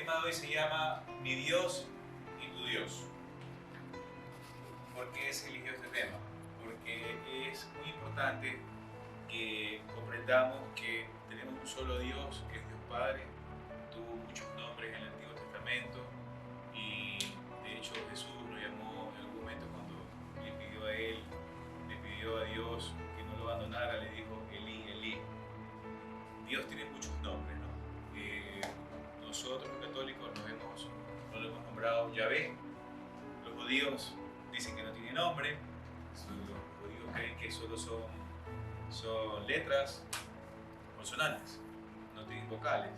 tema de hoy se llama Mi Dios y tu Dios. ¿Por qué se eligió este tema? Porque es muy importante que comprendamos que tenemos un solo Dios, que es Dios Padre. Tuvo muchos nombres en el Antiguo Testamento y de hecho Jesús lo llamó en algún momento cuando le pidió a Dios que no lo abandonara, le dijo Elí, Elí. Dios tiene muchos nombres, ¿no? Nosotros los católicos no lo hemos nombrado Yahvé. Los judíos dicen que no tiene nombre. Los judíos creen que solo son letras, consonantes, no tienen vocales,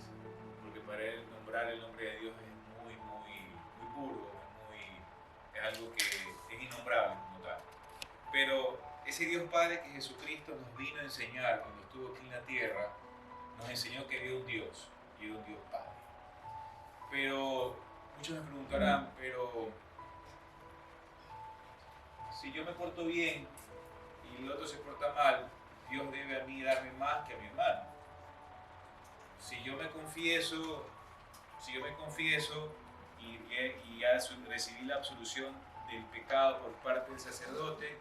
porque para él nombrar el nombre de Dios es muy puro, es algo que es innombrable como tal. Pero ese Dios Padre que Jesucristo nos vino a enseñar cuando estuvo aquí en la tierra, nos enseñó que había un Dios y un Dios Padre. Pero muchos me preguntarán, pero si yo me porto bien y el otro se porta mal, Dios debe a mí darme más que a mi hermano. Si yo me confieso y ya recibí la absolución del pecado por parte del sacerdote,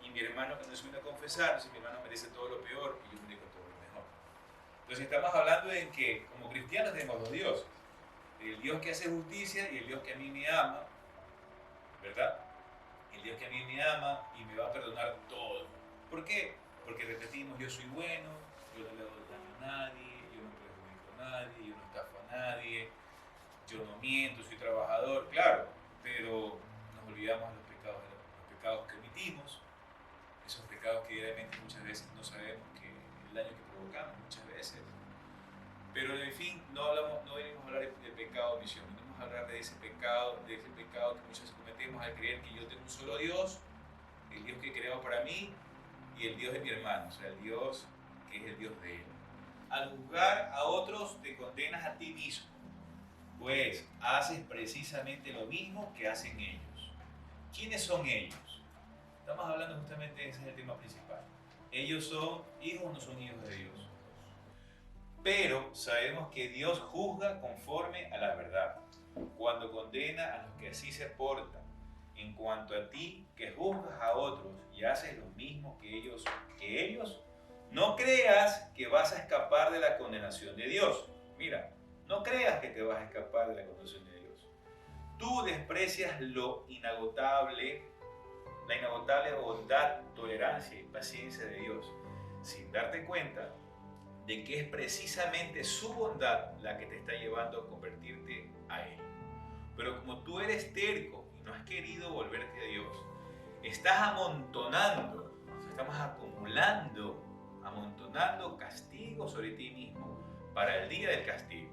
y mi hermano que no se vino a confesar, si mi hermano merece todo lo peor y yo merezco todo lo mejor. Entonces estamos hablando de que como cristianos tenemos dos dioses: el Dios que hace justicia y el Dios que a mí me ama, ¿verdad? El Dios que a mí me ama y me va a perdonar todo. ¿Por qué? Porque repetimos, yo soy bueno, yo no le hago daño a nadie, yo no perjudico a nadie, yo no estafo a nadie, yo no miento, soy trabajador, claro, pero nos olvidamos de los pecados que omitimos, esos pecados que diariamente muchas veces no sabemos que el daño que provocamos muchas veces. Pero en fin, no venimos a hablar de pecado de omisión, venimos a hablar de ese pecado que muchas veces cometemos al creer que yo tengo un solo Dios, el Dios que creó para mí y el Dios de mi hermano, o sea, el Dios que es el Dios de él. Al juzgar a otros te condenas a ti mismo, pues haces precisamente lo mismo que hacen ellos. ¿Quiénes son ellos? Estamos hablando justamente, ese es el tema principal. ¿Ellos son hijos o no son hijos de Dios? Pero sabemos que Dios juzga conforme a la verdad, cuando condena a los que así se portan. En cuanto a ti, que juzgas a otros y haces lo mismo que ellos, no creas que vas a escapar de la condenación de Dios. Mira, no creas que te vas a escapar de la condenación de Dios. Tú desprecias la inagotable bondad, tolerancia y paciencia de Dios, sin darte cuenta de que es precisamente su bondad la que te está llevando a convertirte a Él. Pero como tú eres terco y no has querido volverte a Dios, estás amontonando, estamos amontonando castigo sobre ti mismo para el día del castigo,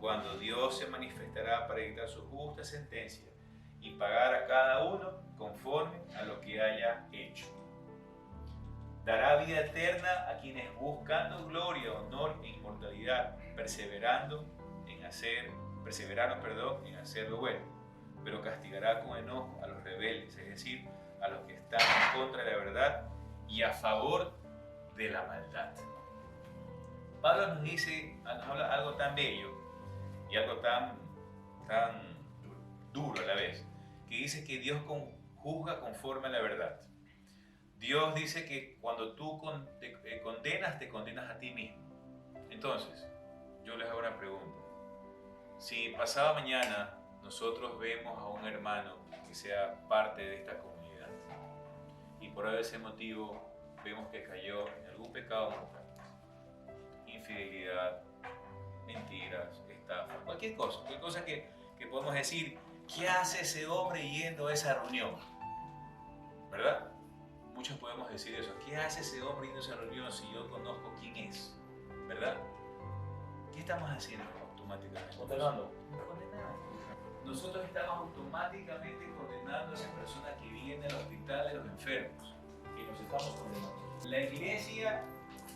cuando Dios se manifestará para dictar su justa sentencia y pagar a cada uno conforme a lo que haya hecho. Dará vida eterna a quienes buscando gloria, honor e inmortalidad perseveraron en hacer lo bueno, pero castigará con enojo a los rebeldes, es decir, a los que están en contra de la verdad y a favor de la maldad. Pablo nos habla algo tan bello y algo tan duro a la vez, que dice que Dios juzga conforme a la verdad. Dios dice que cuando tú te condenas a ti mismo. Entonces, yo les hago una pregunta. Si pasado mañana nosotros vemos a un hermano que sea parte de esta comunidad y por ese motivo vemos que cayó en algún pecado mortal, infidelidad, mentiras, estafa, cualquier cosa que podemos decir, ¿qué hace ese hombre yendo a esa reunión? ¿Verdad? Muchos podemos decir eso. ¿Qué hace ese hombre yendo a esa reunión si yo conozco quién es? ¿Verdad? ¿Qué estamos haciendo automáticamente? Condenando. Nosotros estamos automáticamente condenando a esa persona que viene al hospital de los enfermos. Y nos estamos condenando.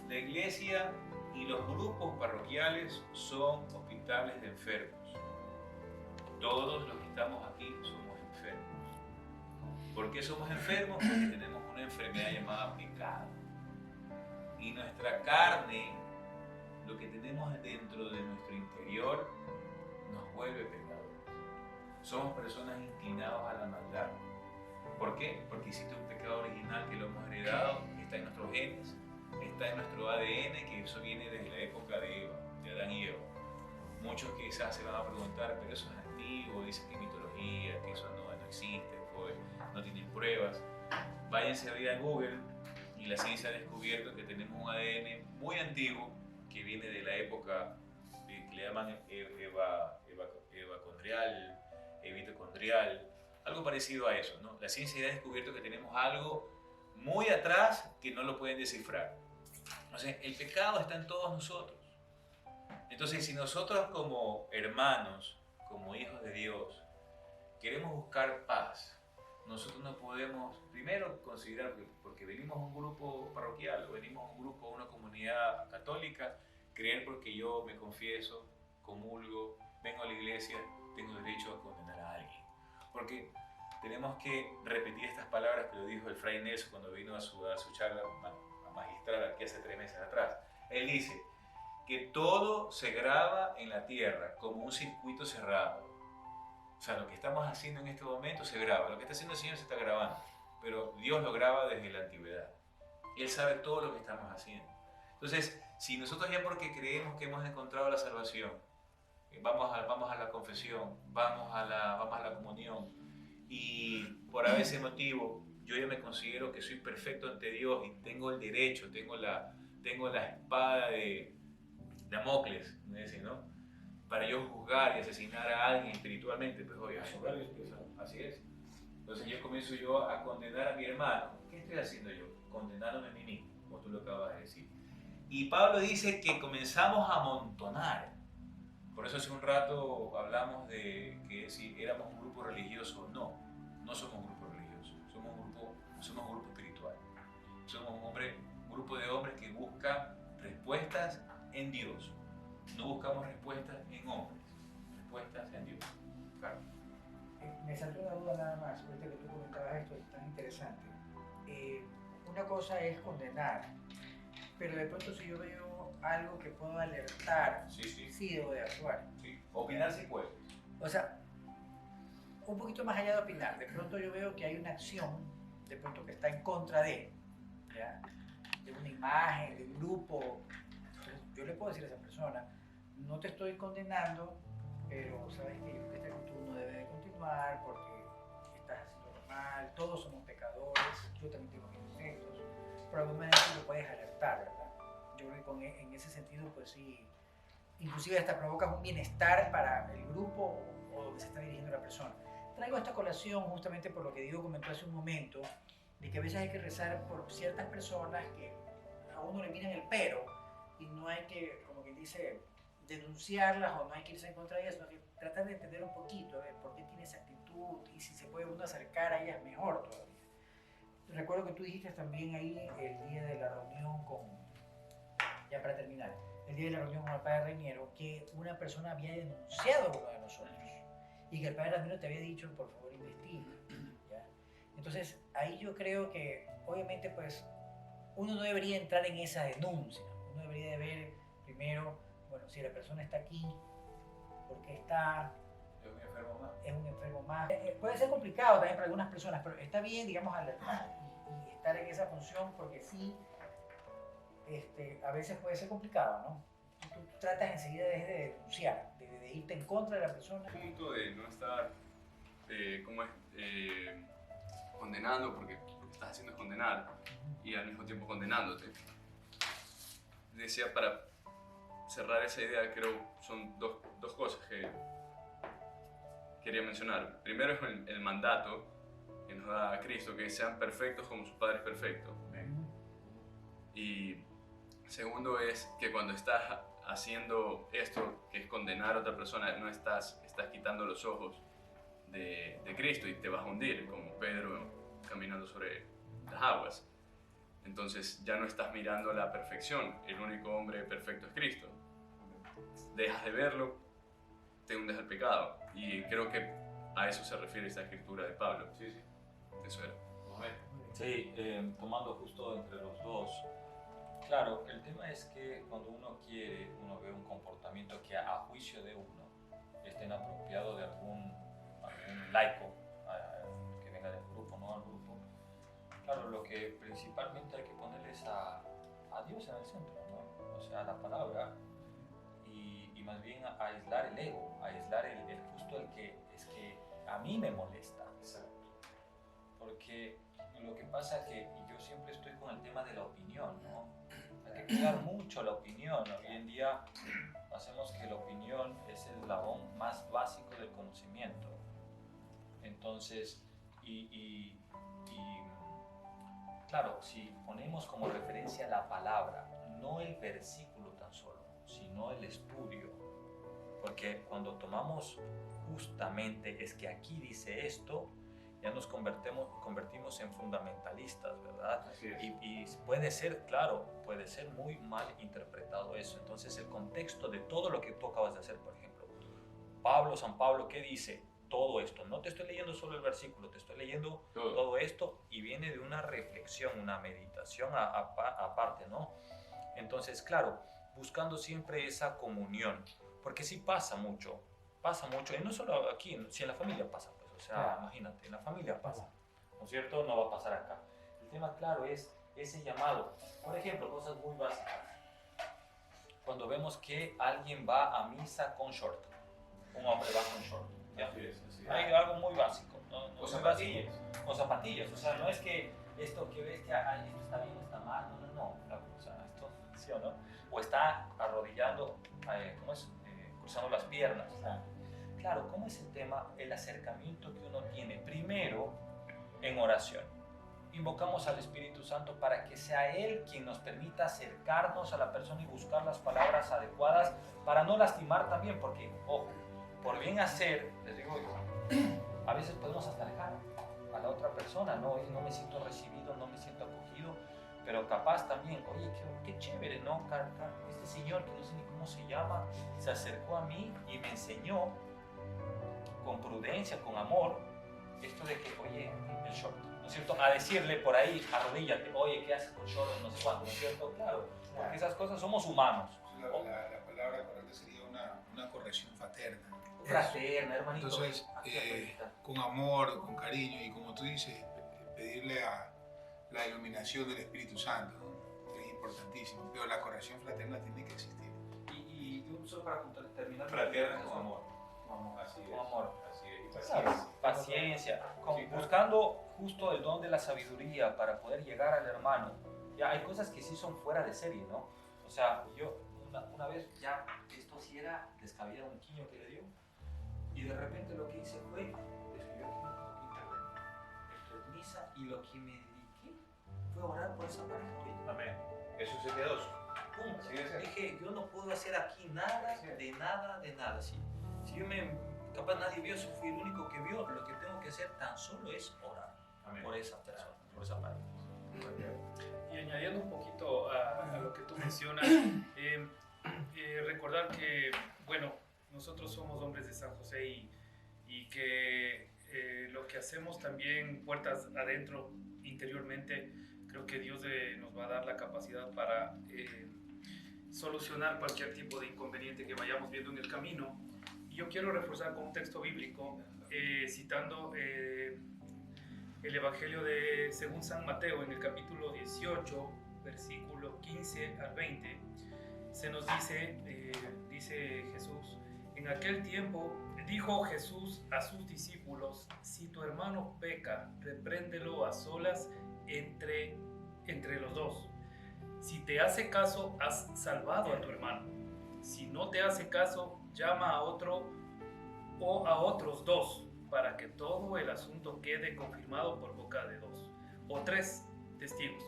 La iglesia y los grupos parroquiales son hospitales de enfermos. Todos los que estamos aquí somos enfermos. ¿Por qué somos enfermos? Porque tenemos una enfermedad llamada pecado. Y nuestra carne, lo que tenemos dentro de nuestro interior, nos vuelve pecadores. Somos personas inclinados a la maldad. ¿Por qué? Porque existe un pecado original que lo hemos heredado, está en nuestros genes, está en nuestro ADN, que eso viene desde la época de Eva, de Adán y Eva. Muchos quizás se van a preguntar, pero eso es antiguo, dicen que es mitología, que eso no existe, pues, no tienen pruebas. Váyanse a abrir a Google y la ciencia ha descubierto que tenemos un ADN muy antiguo que viene de la época que le llaman evacondrial, evitocondrial, algo parecido a eso, ¿no? La ciencia ya ha descubierto que tenemos algo muy atrás que no lo pueden descifrar. Entonces, el pecado está en todos nosotros. Entonces, si nosotros como hermanos, como hijos de Dios, queremos buscar paz, nosotros no podemos, primero, considerar, porque venimos a un grupo parroquial o venimos a un grupo, a una comunidad católica, creer porque yo me confieso, comulgo, vengo a la iglesia, tengo derecho a condenar a alguien. Porque tenemos que repetir estas palabras que lo dijo el Fray Nelson cuando vino a su charla magistral aquí hace 3 meses atrás. Él dice que todo se graba en la tierra como un circuito cerrado. O sea, lo que estamos haciendo en este momento se graba, lo que está haciendo el Señor se está grabando, pero Dios lo graba desde la antigüedad. Él sabe todo lo que estamos haciendo. Entonces, si nosotros ya porque creemos que hemos encontrado la salvación, vamos a la confesión, vamos a la comunión, y por ese motivo yo ya me considero que soy perfecto ante Dios y tengo el derecho, tengo la espada de Damocles, ¿no? Para yo juzgar y asesinar a alguien espiritualmente, pues obviamente, así es. Entonces yo comienzo a condenar a mi hermano. ¿Qué estoy haciendo yo? Condenándome a mí mismo, como tú lo acabas de decir. Y Pablo dice que comenzamos a amontonar. Por eso hace un rato hablamos de que si éramos un grupo religioso o no. No somos un grupo religioso, somos un grupo espiritual. Somos un grupo de hombres que busca respuestas en Dios. No buscamos respuestas en hombres, respuestas en Dios. Claro. Me saltó una duda nada más, ahorita que tú comentabas esto, es tan interesante. Una cosa es condenar, pero de pronto si yo veo algo que puedo alertar, sí debo de actuar. Sí. Opinar sí puede. O sea, un poquito más allá de opinar, de pronto yo veo que hay una acción, de pronto que está en contra ¿ya? De una imagen, de un grupo. Entonces, yo le puedo decir a esa persona, no te estoy condenando, pero sabes que yo creo que esta actitud no debe de continuar porque estás haciendo mal, todos somos pecadores, yo también tengo mis defectos, pero de alguna manera tú lo puedes alertar, ¿verdad? Yo creo que en ese sentido, pues sí, inclusive hasta provocas un bienestar para el grupo o donde se está dirigiendo la persona. Traigo esta colación justamente por lo que Diego comentó hace un momento, de que a veces hay que rezar por ciertas personas que a uno le miran el pero y no hay que, como quien dice, denunciarlas o no hay que irse en contra de ellas, sino que tratar de entender un poquito, a ver, por qué tiene esa actitud y si se puede uno acercar a ellas mejor todavía. Recuerdo que tú dijiste también ahí el día de la reunión ya para terminar, el día de la reunión con el padre Reñero, que una persona había denunciado a uno de nosotros y que el padre Reñero te había dicho, por favor, investigue. ¿Ya? Entonces, ahí yo creo que, obviamente, pues, uno no debería entrar en esa denuncia. Uno debería de ver primero, bueno, si la persona está aquí, ¿por qué está? Es un enfermo más. Es un enfermo más. Puede ser complicado también para algunas personas, pero está bien, digamos, alertar y estar en esa función, porque sí, a veces puede ser complicado, ¿no? Tú tratas enseguida de denunciar, de irte en contra de la persona. El punto de no estar, condenando, porque lo que estás haciendo es condenar y al mismo tiempo condenándote. Decía, para cerrar esa idea, creo son dos cosas que quería mencionar. Primero es el mandato que nos da Cristo, que sean perfectos como su Padre es perfecto. Y segundo es que cuando estás haciendo esto, que es condenar a otra persona, no estás quitando los ojos de Cristo y te vas a hundir, como Pedro caminando sobre las aguas. Entonces ya no estás mirando la perfección, el único hombre perfecto es Cristo. Dejas de verlo, te hundes al pecado. Y creo que a eso se refiere esta escritura de Pablo. Sí. Eso era. Sí, tomando justo entre los dos. Claro, el tema es que cuando uno ve un comportamiento que a juicio de uno está inapropiado. Dios en el centro, ¿no? O sea, la palabra, y más bien aislar el ego, aislar el justo el que es que a mí me molesta. Exacto. Porque lo que pasa es que yo siempre estoy con el tema de la opinión, ¿no? Hay que cuidar mucho la opinión. Hoy en día hacemos que la opinión es el eslabón más básico del conocimiento. Entonces, claro, si ponemos como referencia la palabra, no el versículo tan solo, sino el estudio, porque cuando tomamos justamente es que aquí dice esto, ya nos convertimos en fundamentalistas, ¿verdad? Así es. Y puede ser, claro, puede ser muy mal interpretado eso. Entonces el contexto de todo lo que tú acabas de hacer, por ejemplo, San Pablo, ¿qué dice? Todo esto, no te estoy leyendo solo el versículo, te estoy leyendo todo esto y viene de una reflexión, una meditación aparte, ¿no? Entonces, claro, buscando siempre esa comunión, porque sí pasa mucho, y no solo aquí, si en la familia pasa, pues, o sea, imagínate, en la familia pasa, ¿no es cierto? No va a pasar acá. El tema, claro, es ese llamado. Por ejemplo, cosas muy básicas. Cuando vemos que alguien va a misa con short, un hombre va con short, ¿ya? Así es, así es. Hay algo muy básico, ¿no? O Muy zapatillas. básico. O zapatillas, o sea, no es que esto que ves que esto está bien o está mal, no. O sea, esto, ¿sí o no? O está arrodillando, ¿cómo es? Cruzando las piernas. O sea, claro, ¿cómo es el tema? El acercamiento que uno tiene primero en oración. Invocamos al Espíritu Santo para que sea Él quien nos permita acercarnos a la persona y buscar las palabras adecuadas para no lastimar también, porque, ojo, por bien hacer, les digo yo, a veces podemos hasta alejar a la otra persona, ¿no? Oye, no me siento recibido, no me siento acogido, pero capaz también, oye, qué chévere, ¿no? Este señor que no sé ni cómo se llama, se acercó a mí y me enseñó con prudencia, con amor, esto de que, oye, el short, ¿no es cierto? A decirle por ahí, arrodíllate, oye, ¿qué haces con short? No sé cuánto, ¿no es cierto? Claro, porque esas cosas somos humanos. La palabra correcta sería una corrección fraterna. Fraterna, hermanito. Entonces, con amor, con cariño y como tú dices, pedirle a la iluminación del Espíritu Santo, ¿no? Es importantísimo, pero la corrección fraterna tiene que existir. Y solo para terminar, Fraterna con con amor. Así es. Con amor. Así es. Y Claro, paciencia. paciencia, Sí, claro. buscando justo el don de la sabiduría para poder llegar al hermano. Ya hay cosas que sí son fuera de serie, ¿no? O sea, yo una vez ya esto sí era descabellado, un quiño que le dio, y de repente lo que hice fue, escribió aquí, esto es misa, y lo que me dediqué fue orar por esa pareja. Amén. Eso se quedó. ¡Pum! Sí, debe ser. Dije, yo no puedo hacer aquí nada, de nada. Si yo capaz nadie vio, si fui el único que vio, lo que tengo que hacer tan solo es orar Amén. por esa persona, por esa pareja. Y añadiendo un poquito a lo que tú mencionas, recordar que, bueno, nosotros somos hombres de San José y que lo que hacemos también puertas adentro, interiormente, creo que Dios nos va a dar la capacidad para solucionar cualquier tipo de inconveniente que vayamos viendo en el camino. Y yo quiero reforzar con un texto bíblico, citando el Evangelio según San Mateo, en el capítulo 18, versículo 15 al 20, se nos dice Jesús, en aquel tiempo dijo Jesús a sus discípulos, si tu hermano peca, repréndelo a solas entre los dos. Si te hace caso, has salvado a tu hermano. Si no te hace caso, llama a otro o a otros dos, para que todo el asunto quede confirmado por boca de 2 o 3 testigos.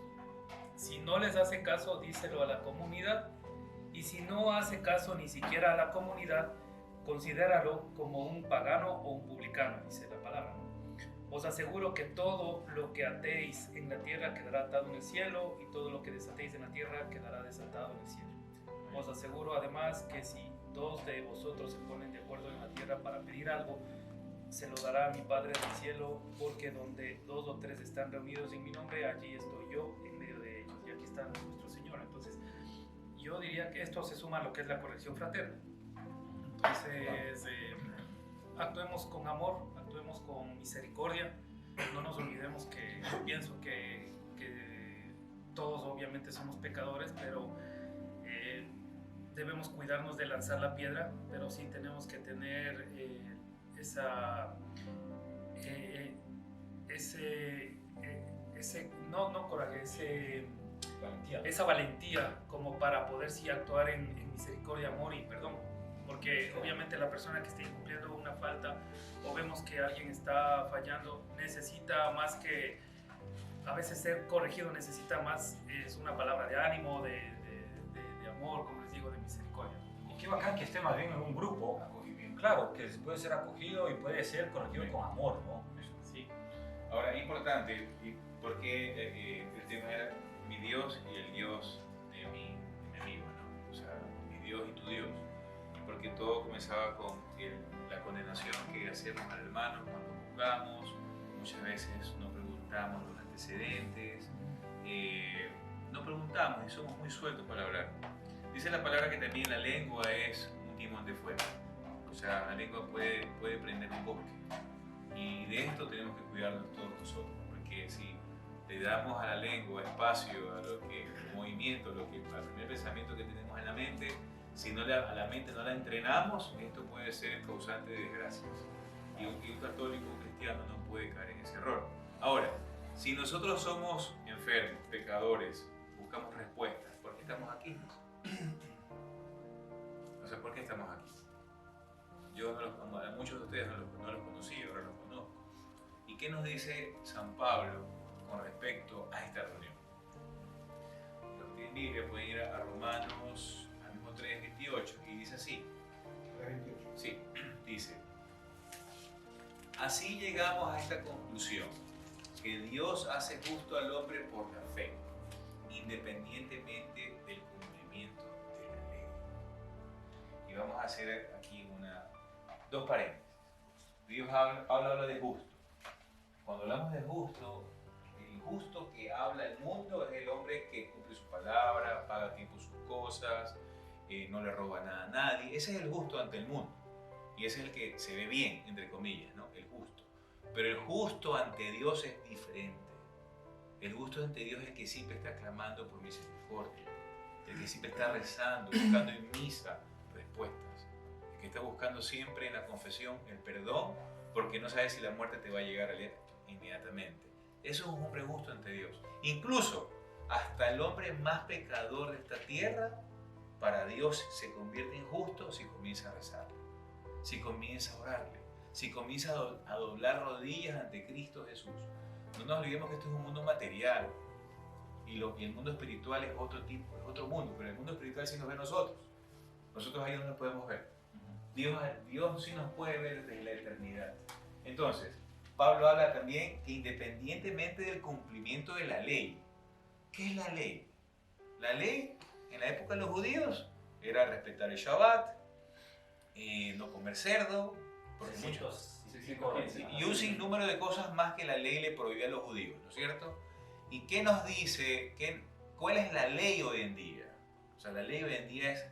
Si no les hace caso, díselo a la comunidad, y si no hace caso ni siquiera a la comunidad, considéralo como un pagano o un publicano, dice la palabra. Os aseguro que todo lo que atéis en la tierra quedará atado en el cielo, y todo lo que desatéis en la tierra quedará desatado en el cielo. Os aseguro además que si 2 de vosotros se ponen de acuerdo en la tierra para pedir algo, se lo dará a mi Padre del cielo, porque donde 2 o 3 están reunidos en mi nombre, allí estoy yo en medio de ellos. Y aquí está nuestro Señor. Entonces, yo diría que esto se suma a lo que es la corrección fraterna. Entonces, actuemos con amor, actuemos con misericordia. No nos olvidemos que yo pienso que todos obviamente somos pecadores, pero debemos cuidarnos de lanzar la piedra, pero sí tenemos que tener esa valentía como para poder sí actuar en misericordia, amor y perdón, porque obviamente la persona que esté incumpliendo una falta o vemos que alguien está fallando necesita más que a veces ser corregido, necesita más es una palabra de ánimo, de amor, como les digo, de misericordia. Y qué bacán que esté más bien en un grupo, claro, que puede ser acogido y puede ser corregido con amor, ¿no? Sí. Ahora, importante, porque el tema era mi Dios y el Dios de mi amigo, ¿no? O sea, mi Dios y tu Dios. Porque todo comenzaba con la condenación que hacemos al hermano cuando juzgamos, muchas veces no preguntamos los antecedentes, no preguntamos y somos muy sueltos para hablar. Dice la palabra que también la lengua es un timón de fuego, o sea, la lengua puede prender un bosque y de esto tenemos que cuidarnos todos nosotros, porque si le damos a la lengua espacio a lo que el movimiento, al primer pensamiento que tenemos en la mente, si no a la mente no la entrenamos, esto puede ser causante de desgracias. Y un católico, un cristiano no puede caer en ese error. Ahora, si nosotros somos enfermos, pecadores, buscamos respuestas, ¿por qué estamos aquí? O sea, ¿por qué estamos aquí? Yo a muchos de ustedes no los conocí, ahora los conozco. ¿Y qué nos dice San Pablo con respecto a esta reunión? Los que tienen Biblia pueden ir a Romanos 3:28 y dice así. 3:28. Sí, dice: así llegamos a esta conclusión, que Dios hace justo al hombre por la fe, independientemente del cumplimiento de la ley. Y vamos a hacer aquí dos paréntesis. Dios habla de justo. Cuando hablamos de justo, el justo que habla el mundo es el hombre que cumple su palabra, paga a tiempo sus cosas, no le roba nada a nadie. Ese es el justo ante el mundo. Y ese es el que se ve bien, entre comillas, ¿no? El justo. Pero el justo ante Dios es diferente. El justo ante Dios es el que siempre está clamando por misericordia. El que siempre está rezando, buscando en misa respuestas. El que está buscando siempre en la confesión el perdón, porque no sabe si la muerte te va a llegar inmediatamente. Eso es un hombre justo ante Dios. Incluso hasta el hombre más pecador de esta tierra, para Dios se convierte en justo si comienza a rezarle, si comienza a orarle, si comienza a doblar rodillas ante Cristo Jesús. No nos olvidemos que esto es un mundo material y el mundo espiritual es otro tipo, es otro mundo, pero el mundo espiritual sí nos ve a nosotros. Nosotros ahí no nos podemos ver. Dios sí nos puede ver desde la eternidad. Entonces, Pablo habla también que independientemente del cumplimiento de la ley, ¿qué es la ley? La ley en la época de los judíos era respetar el Shabbat, no comer cerdo, porque y un sinnúmero de cosas más que la ley le prohibía a los judíos, ¿no es cierto? ¿Y qué nos dice? ¿Cuál es la ley hoy en día? O sea, la ley hoy en día es...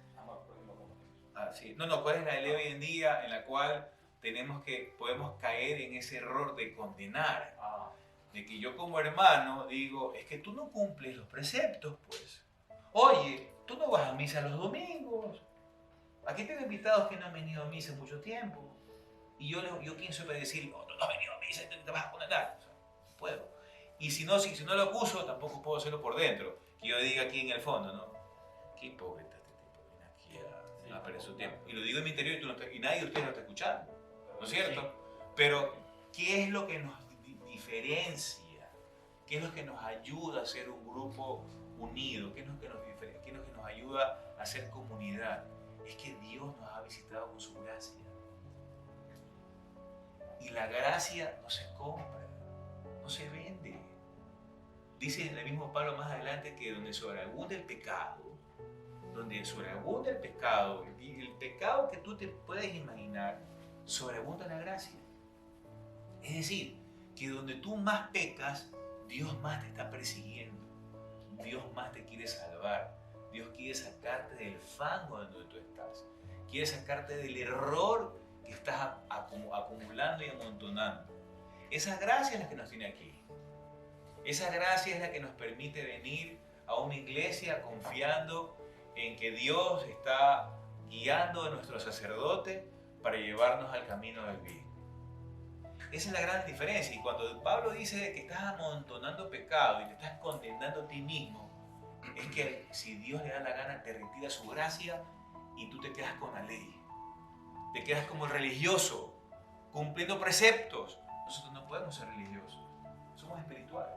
¿cuál es la ley hoy en día en la cual podemos caer en ese error de condenar? De que yo como hermano digo, es que tú no cumples los preceptos, pues. Oye, tú no vas a misa los domingos. Aquí tengo invitados que no han venido a misa en mucho tiempo. Y yo quién soy para decir, no has venido a misa, te vas a condenar. O sea, no puedo. Y si no lo acuso, tampoco puedo hacerlo por dentro. Que yo diga aquí en el fondo, ¿no? Qué hipócrita este tipo, viene aquí a perder su tiempo. Y lo digo en mi interior y nadie de ustedes lo está escuchando. ¿No es cierto? Pero, ¿qué es lo que nos diferencia? ¿Qué es lo que nos ayuda a ser un grupo unido? ¿Qué es lo que nos ayuda a ser comunidad? Es que Dios nos ha visitado con su gracia. Y la gracia no se compra, no se vende. Dice el mismo Pablo más adelante que donde sobreabunda el pecado, el pecado que tú te puedes imaginar, sobreabunda la gracia. Es decir, que donde tú más pecas, Dios más te está persiguiendo. Dios más te quiere salvar. Dios quiere sacarte del fango donde tú estás. Quiere sacarte del error que estás acumulando y amontonando. Esa gracia es la que nos tiene aquí. Esa gracia es la que nos permite venir a una iglesia confiando en que Dios está guiando a nuestro sacerdote para llevarnos al camino del bien. Esa es la gran diferencia. Y cuando Pablo dice que estás amontonando pecado y te estás condenando a ti mismo, es que si Dios le da la gana te retira su gracia y tú te quedas con la ley. Te quedas como el religioso, cumpliendo preceptos. Nosotros no podemos ser religiosos, somos espirituales.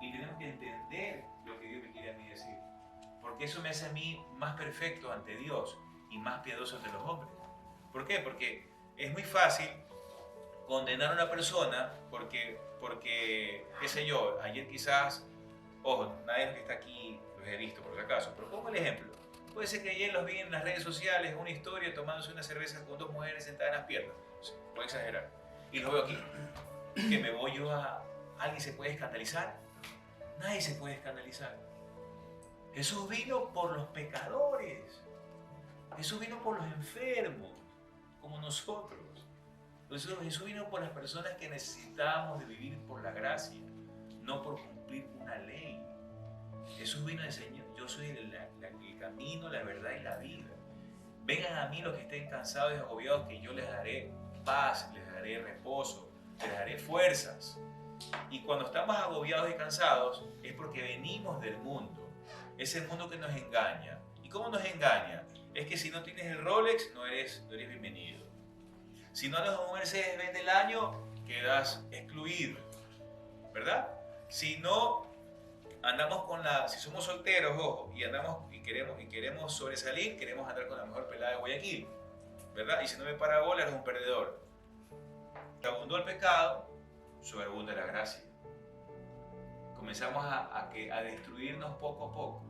Y tenemos que entender lo que Dios me quiere a mí decir. Porque eso me hace a mí más perfecto ante Dios y más piadoso ante los hombres. ¿Por qué? Porque es muy fácil condenar a una persona porque, qué sé yo, ayer quizás, ojo, nadie de los que está aquí los he visto por si acaso, pero pongo el ejemplo. Puede ser que ayer los vi en las redes sociales, una historia tomándose una cerveza con dos mujeres sentadas en las piernas. Voy a exagerar. Y lo veo aquí. Que me voy yo a... ¿Alguien se puede escandalizar? Nadie se puede escandalizar. Jesús vino por los pecadores. Jesús vino por los enfermos, como nosotros. Jesús vino por las personas que necesitamos de vivir por la gracia, no por cumplir una ley. Jesús vino a enseñar, yo soy el camino, la verdad y la vida. Vengan a mí los que estén cansados y agobiados, que yo les daré paz, les daré reposo, les daré fuerzas. Y cuando estamos agobiados y cansados es porque venimos del mundo, ese mundo que nos engaña. ¿Y cómo nos engaña? Es que si no tienes el Rolex, no eres bienvenido. Si no andas con un Mercedes-Benz del año, quedas excluido, ¿verdad? Si no andamos con si somos solteros, ojo, y andamos y queremos sobresalir, queremos andar con la mejor pelada de Guayaquil, ¿verdad? Y si no me para bola, eres un perdedor. Abundó el pecado, sobreabunda la gracia. Comenzamos a destruirnos poco a poco.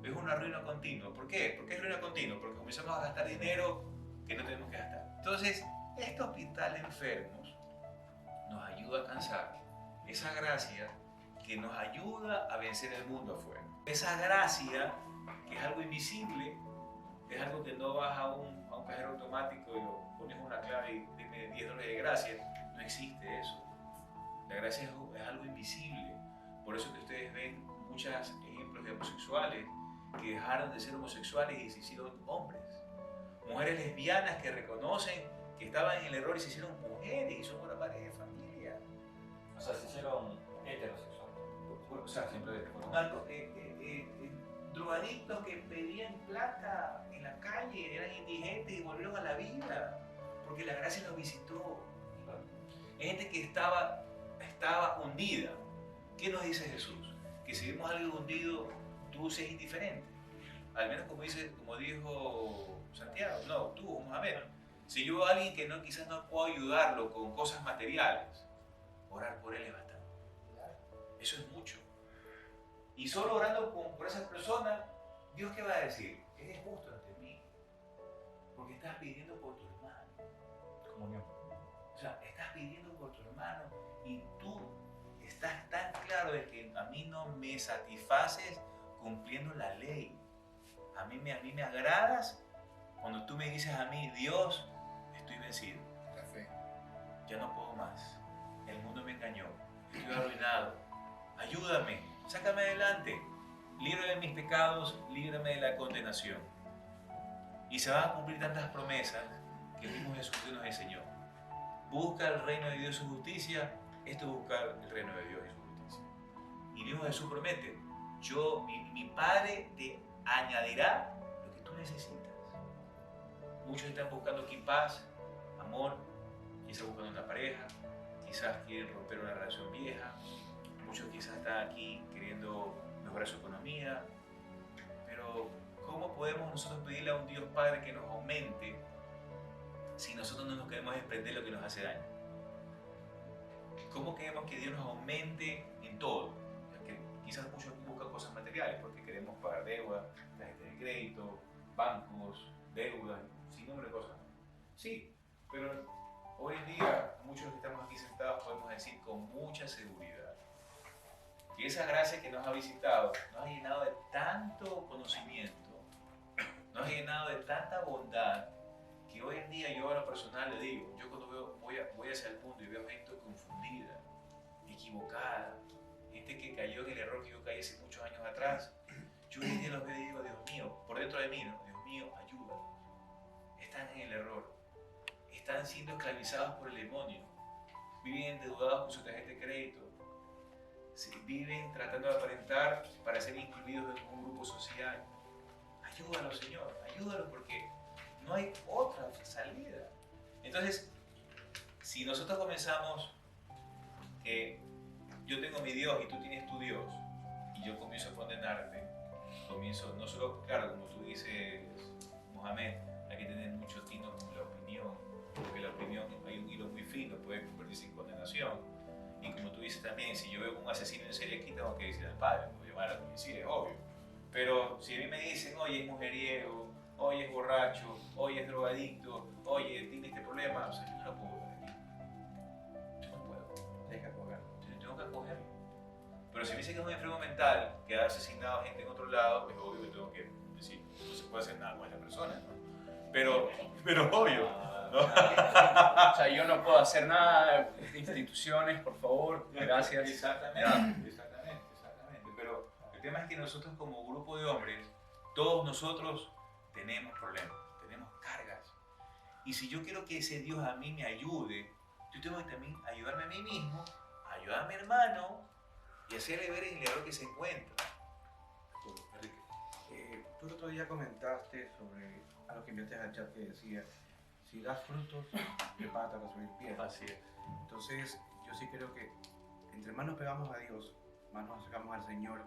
Es una ruina continua. ¿Por qué? ¿Por qué es ruina continua? Porque comenzamos a gastar dinero que no tenemos que gastar. Entonces, este hospital de enfermos nos ayuda a alcanzar esa gracia que nos ayuda a vencer el mundo afuera. Esa gracia, que es algo invisible, es algo que no vas a un cajero automático y lo pones una clave y dime $10 de gracia. No existe eso. La gracia es algo invisible. Por eso que ustedes ven muchos ejemplos de homosexuales que dejaron de ser homosexuales y se hicieron hombres. Mujeres lesbianas que reconocen que estaban en el error y se hicieron mujeres y son una pareja de familia. O sea, se hicieron heterosexuales. O sea, drogadictos que pedían plata en la calle, eran indigentes y volvieron a la vida porque la gracia los visitó. Gente que estaba hundida. ¿Qué nos dice Jesús? Que si vemos algo hundido, tú seas indiferente. Al menos como dijo Santiago, no, tú, vamos a ver. Si yo veo a alguien que quizás no puedo ayudarlo con cosas materiales, orar por él es bastante. Eso es mucho. Y solo orando por esa persona, ¿Dios qué va a decir? Eres justo ante mí. Porque estás pidiendo por tu hermano. Comunión. O sea, estás pidiendo por tu hermano y tú estás tan claro de que a mí no me satisfaces cumpliendo la ley. A mí me agradas cuando tú me dices a mí, Dios, estoy vencido. La fe. Ya no puedo más. El mundo me engañó. Estoy arruinado. Ayúdame. Sácame adelante. Líbrame de mis pecados. Líbrame de la condenación. Y se van a cumplir tantas promesas que el mismo Jesús nos enseñó. Busca el reino de Dios y su justicia. Esto es buscar el reino de Dios y su justicia. Y el mismo Jesús promete, mi Padre te añadirá lo que tú necesitas. Muchos están buscando aquí paz, amor, quizás buscando una pareja, quizás quieren romper una relación vieja, muchos quizás están aquí queriendo mejorar su economía, pero ¿cómo podemos nosotros pedirle a un Dios Padre que nos aumente si nosotros no nos queremos desprender de lo que nos hace daño? ¿Cómo queremos que Dios nos aumente en todo? Que quizás muchos buscan cosas materiales porque queremos pagar deuda, tarjetas de crédito, bancos, deudas, sin número de cosas. Sí, pero hoy en día muchos que estamos aquí sentados podemos decir con mucha seguridad que esa gracia que nos ha visitado nos ha llenado de tanto conocimiento, nos ha llenado de tanta bondad, que hoy en día yo a lo personal le digo, yo cuando voy hacia el mundo y veo gente confundida, equivocada, gente que cayó en el error que yo caí hace muchos años atrás, yo hoy en día los veo y digo, Dios mío, por dentro de mí, ¿no? Dios mío, ayúdalos. Están en el error. Están siendo esclavizados por el demonio. Viven endeudados con su tarjeta de crédito. Viven tratando de aparentar para ser incluidos en un grupo social. Ayúdalos, Señor, ayúdalos porque no hay otra salida. Entonces, si nosotros comenzamos que yo tengo mi Dios y tú tienes tu Dios, y yo comienzo a condenarte, comienzo, no solo, claro, como tú dices, Mohamed, hay que tener mucho tino con la opinión, porque la opinión hay un hilo muy fino, puede convertirse en condenación. Y como tú dices también, si yo veo un asesino en serie aquí, tengo que decir al padre, puedo llamar a la policía, es obvio. Pero si a mí me dicen, oye, es mujeriego, oye, es borracho, oye, es drogadicto, oye, tiene este problema, o sea, yo no lo puedo ver aquí. Yo no puedo. Tienes que acogerlo. Yo tengo que acogerlo. Pero si me dicen que es un enfermo mental, que ha asesinado a gente en otro lado, pues obvio que tengo que decir, no se puede hacer nada con esa persona, ¿no? Pero obvio, ¿no? O sea, yo no puedo hacer nada, instituciones, por favor, gracias. Exactamente. Pero el tema es que nosotros como grupo de hombres, todos nosotros tenemos problemas, tenemos cargas. Y si yo quiero que ese Dios a mí me ayude, yo tengo que también ayudarme a mí mismo, ayudar a mi hermano y hacerle ver en el error que se encuentra. Tú el otro día comentaste sobre algo que enviaste al chat que decía, si das frutos, prepárate a recibir piedras. Así es. Entonces, yo sí creo que entre más nos pegamos a Dios, más nos acercamos al Señor,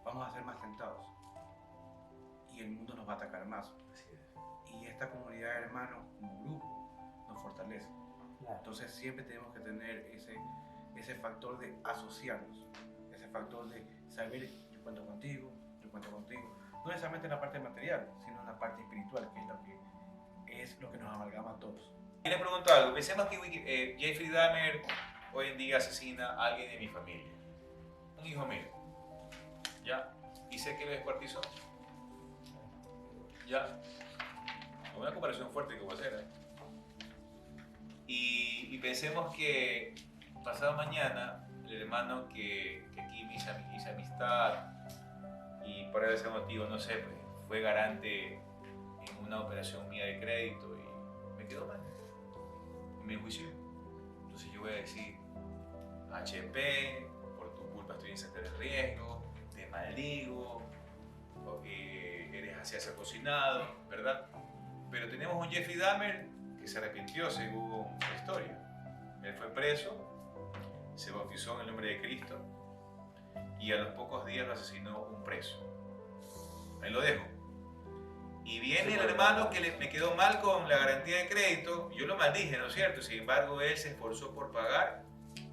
vamos a ser más tentados. Y el mundo nos va a atacar más. Así es. Y esta comunidad de hermanos, como grupo, nos fortalece. Claro. Entonces, siempre tenemos que tener ese factor de asociarnos, ese factor de saber, yo cuento contigo, yo cuento contigo. No necesariamente en la parte material, sino en la parte espiritual, que es lo que nos amalgama a todos. Y les pregunto algo, pensemos que Jeffrey Dahmer hoy en día asesina a alguien de mi familia, un hijo mío, ¿ya? Y sé que lo descuartizó, ¿ya? Una comparación fuerte que voy a hacer, ¿eh? Y pensemos que pasado mañana, el hermano que aquí me hizo amistad y por ese motivo, no sé, pues, fue garante en una operación mía de crédito y me quedó mal. Y me enjuició. Entonces yo voy a decir, HP, por tu culpa estoy en sector de riesgo, te maldigo, eres así cocinado, ¿verdad? Pero tenemos un Jeffrey Dahmer que se arrepintió según la historia. Él fue preso, se bautizó en el nombre de Cristo y a los pocos días lo asesinó un preso. Ahí lo dejo. Y viene el hermano que me quedó mal con la garantía de crédito, yo lo maldije, ¿no es cierto? Sin embargo, él se esforzó por pagar,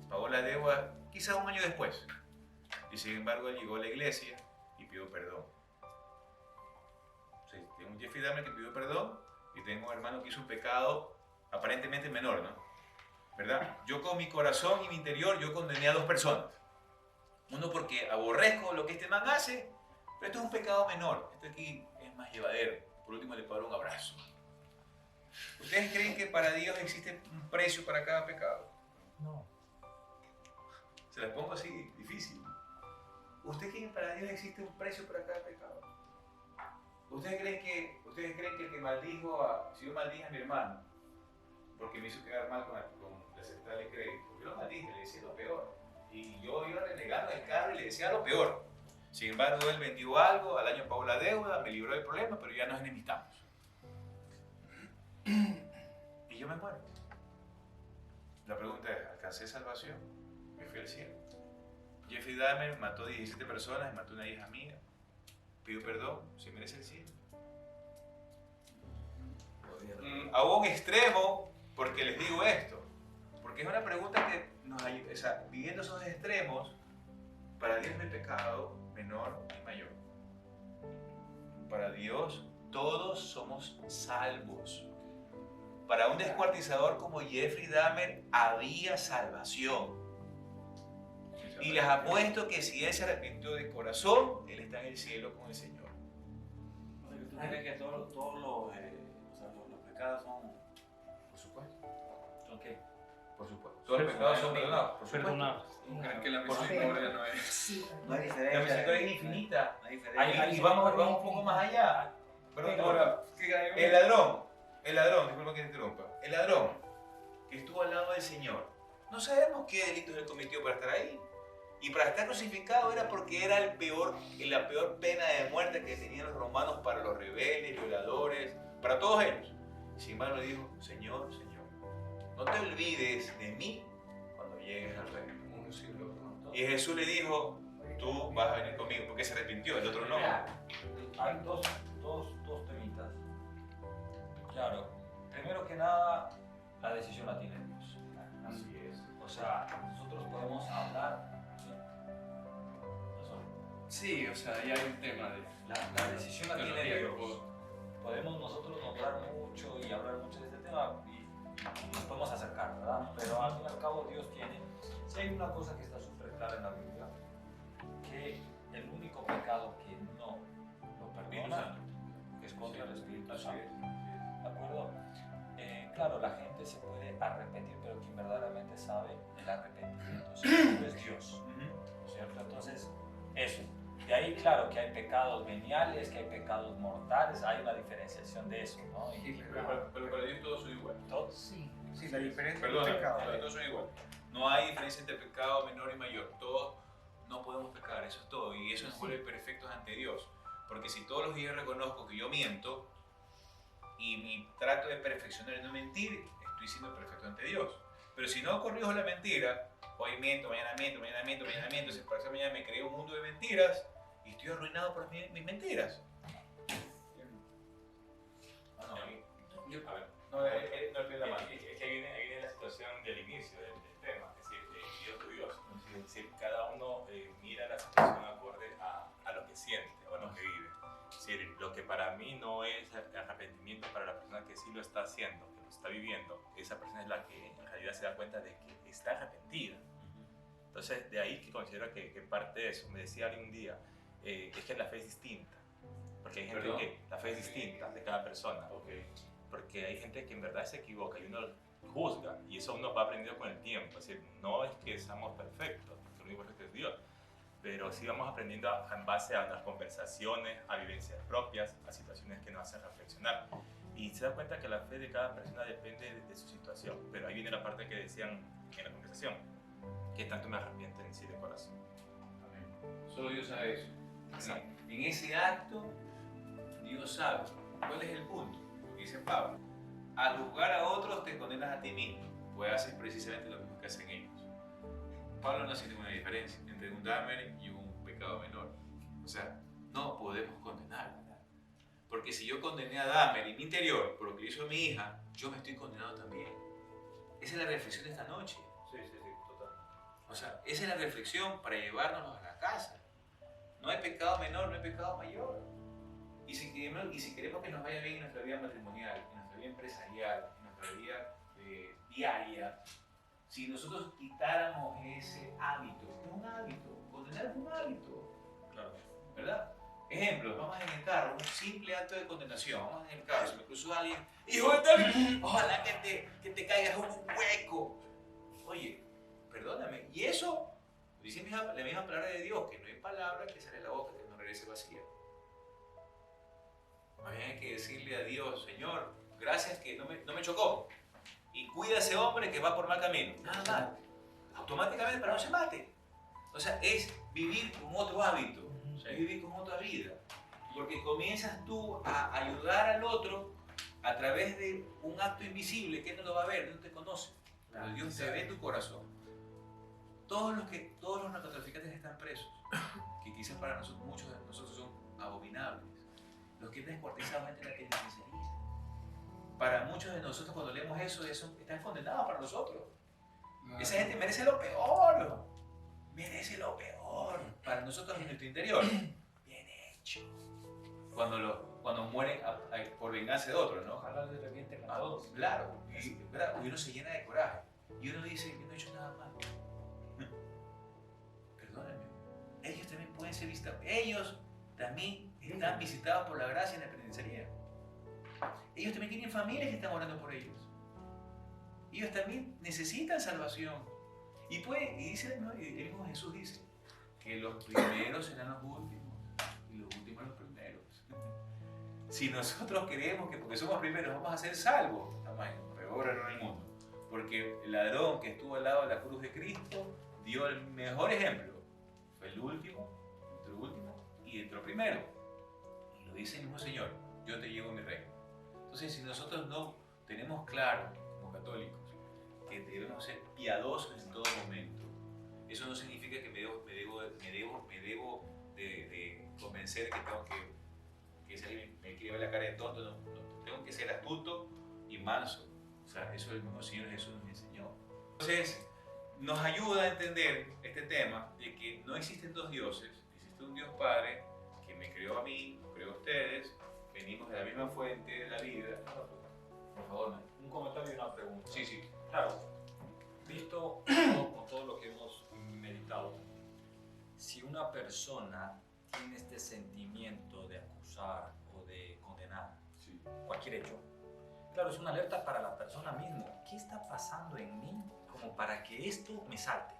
pagó la deuda quizás un año después. Y sin embargo, él llegó a la iglesia y pidió perdón. Sí, tengo un Jeffrey Dahmer que pidió perdón y tengo un hermano que hizo un pecado aparentemente menor, ¿no? ¿Verdad? Yo con mi corazón y mi interior, yo condené a dos personas. Uno porque aborrezco lo que este man hace, pero esto es un pecado menor. Esto aquí es más llevadero. Por último le puedo dar un abrazo. ¿Ustedes creen que para Dios existe un precio para cada pecado? No. Se las pongo así, difícil. ¿Ustedes creen que para Dios existe un precio para cada pecado? ¿Ustedes creen que el que maldijo si yo maldije a mi hermano, porque me hizo quedar mal con aceptarle crédito, yo lo maldije, le decía lo peor. Y yo iba renegando el carro y le decía lo peor. Sin embargo, él vendió algo, al año pagó la deuda, me libró del problema, pero ya nos enemistamos. Y yo me muero. La pregunta es, ¿alcancé salvación? ¿Me fui al cielo? Jeffrey Dahmer mató 17 personas, mató una hija mía, pidió perdón, ¿se merece el cielo? A un extremo, porque les digo esto, porque es una pregunta que nos ayuda, o sea, viviendo esos extremos, para Dios no hay pecado menor ni mayor. Para Dios todos somos salvos. Para un descuartizador como Jeffrey Dahmer había salvación. Y les apuesto que si él se arrepintió de corazón, él está en el cielo con el Señor. O sea, que tú crees que todos los pecados son, Por supuesto. ¿son qué? Por supuesto. Todos los pecados son perdonados. Por supuesto. Perdonado. ¿Creen que la Por misericordia no es? Sí, No hay La diferencia. misericordia es infinita. No hay diferencia. Y vamos un poco más allá. Perdón, ahora, el ladrón, disculpa que te interrumpa, el ladrón que estuvo al lado del Señor, no sabemos qué delitos él cometió para estar ahí. Y para estar crucificado era porque era la peor pena de muerte que tenían los romanos para los rebeldes, violadores, para todos ellos. Sin embargo le dijo, Señor, Señor, no te olvides de mí cuando llegues al reino. Y Jesús le dijo, tú vas a venir conmigo, porque se arrepintió, el otro no. Hay dos temitas. Claro, primero que nada, la decisión la tiene Dios. Así es. O sea, nosotros podemos hablar. Sí, o sea, ahí hay un tema de... La decisión la de los tiene Dios. tiempos. Podemos nosotros nombrar mucho y hablar mucho de este tema y nos podemos acercar, ¿verdad? Pero al fin y al cabo Dios tiene. Si hay una cosa que está súper clara en la Biblia, que el único pecado que no lo perdona es contra el Espíritu Santo. ¿De acuerdo? Claro, la gente se puede arrepentir, pero quien verdaderamente sabe el arrepentimiento es Dios, ¿cierto? Entonces, eso. De ahí, claro, que hay pecados veniales, que hay pecados mortales, hay una diferenciación de eso, ¿no? Pero para Dios todos son iguales. Todos. sí. Sí, la diferencia Perdón, del pecado. todos son iguales. No hay diferencia entre pecado menor y mayor. Todos no podemos pecar, eso es todo. Y eso nos vuelve perfectos ante Dios. Porque si todos los días reconozco que yo miento y trato de perfeccionar y no mentir, estoy siendo perfecto ante Dios. Pero si no corrijo la mentira, hoy miento, mañana miento, mañana miento, mañana miento, si para esa mañana me creo un mundo de mentiras y estoy arruinado por mis mentiras. A ver, No, no le la mano. es que ahí viene la situación del inicio del tema, es decir, Dios tu Dios. Es decir, cada uno mira la situación acorde a lo que siente o a lo que vive. Es decir, lo que para mí no es arrepentimiento, para la persona que sí lo está haciendo, que lo está viviendo, esa persona es la que en realidad se da cuenta de que está arrepentida. Entonces, de ahí que considero que parte de eso. Me decía alguien un día, es que la fe es distinta. Porque hay gente ¿Perdón? que la fe es distinta de cada persona. Porque hay gente que en verdad se equivoca y uno juzga, y eso uno va aprendiendo con el tiempo. Es decir, no es que seamos perfectos, porque lo único perfecto es Dios, pero sí vamos aprendiendo en base a las conversaciones, a vivencias propias, a situaciones que nos hacen reflexionar. Y se da cuenta que la fe de cada persona depende de su situación. Pero ahí viene la parte que decían en la conversación, que tanto me arrepiento en sí de corazón. Solo Dios sabe eso. Exacto. En ese acto, Dios sabe. ¿Cuál es el punto? Dice Pablo, al juzgar a otros te condenas a ti mismo, pues haces precisamente lo mismo que hacen ellos. Pablo no hace ninguna diferencia entre un damer y un pecado menor. O sea, no podemos condenar. Porque si yo condené a Dahmer en mi interior por lo que hizo a mi hija, yo me estoy condenando también. Esa es la reflexión de esta noche. Sí, total. O sea, esa es la reflexión para llevárnoslos a la casa. No hay pecado menor, no hay pecado mayor. Y si queremos que nos vaya bien en nuestra vida matrimonial, en nuestra vida empresarial, en nuestra vida diaria, si nosotros quitáramos ese hábito, es un hábito, condenar es un hábito, Claro. ¿verdad? Ejemplo, vamos en el carro, un simple acto de condenación, vamos en el carro, se me cruzó alguien, hijo de tal, ojalá que te caigas en un hueco. Oye, perdóname, y eso, dice la misma palabra de Dios, que no hay palabra que sale de la boca que no regrese vacía. Más bien hay que decirle a Dios, Señor, gracias que no me chocó. Y cuida a ese hombre que va por mal camino. Nada más. Automáticamente para no se mate. O sea, es vivir con otro hábito, es vivir con otra vida. Porque comienzas tú a ayudar al otro a través de un acto invisible que él no lo va a ver, no te conoce. Pero Dios te ve en tu corazón. Todos los narcotraficantes están presos, que quizás para nosotros, muchos de nosotros son abominables. Los que han descuartizado gente en la penitenciaría. Para muchos de nosotros cuando leemos eso están condenados para nosotros. Esa gente merece lo peor. Merece lo peor. Para nosotros en nuestro interior. Bien hecho. Cuando mueren por venganza de otros, ¿no? Ojalá les revienten a todos. Claro. ¿Verdad? Y uno se llena de coraje. Y uno dice, yo no he hecho nada mal. Perdónenme. Ellos también pueden ser visitados. Ellos también están visitados por la gracia en la penitenciaría. Ellos también tienen familias que están orando por ellos. ellos también necesitan salvación. Y dice, ¿no? El mismo Jesús dice que los primeros serán los últimos y los últimos los primeros. Si nosotros creemos que porque somos primeros vamos a ser salvos, estamos en el peor error del mundo. Porque el ladrón que estuvo al lado de la cruz de Cristo dio el mejor ejemplo. Fue el último, entró último y entró primero. Y lo dice el mismo Señor, yo te llevo mi reino. Entonces, si nosotros no tenemos claro, como católicos, que debemos ser piadosos en todo momento, eso no significa que me debo de convencer que tengo que si alguien me quiere ver la cara de tonto, no, tengo que ser astuto y manso. O sea, eso el mismo Señor Jesús nos enseñó. Entonces, nos ayuda a entender este tema de que no existen dos dioses, existe un Dios Padre que me creó a mí, creó a ustedes, venimos de la misma fuente de la vida. Por favor, man. Un comentario y una pregunta. Sí, sí. Claro, visto con todo lo que hemos meditado, si una persona tiene este sentimiento de acusar o de condenar cualquier hecho, claro, es una alerta para la persona misma. ¿Qué está pasando en mí como para que esto me salte?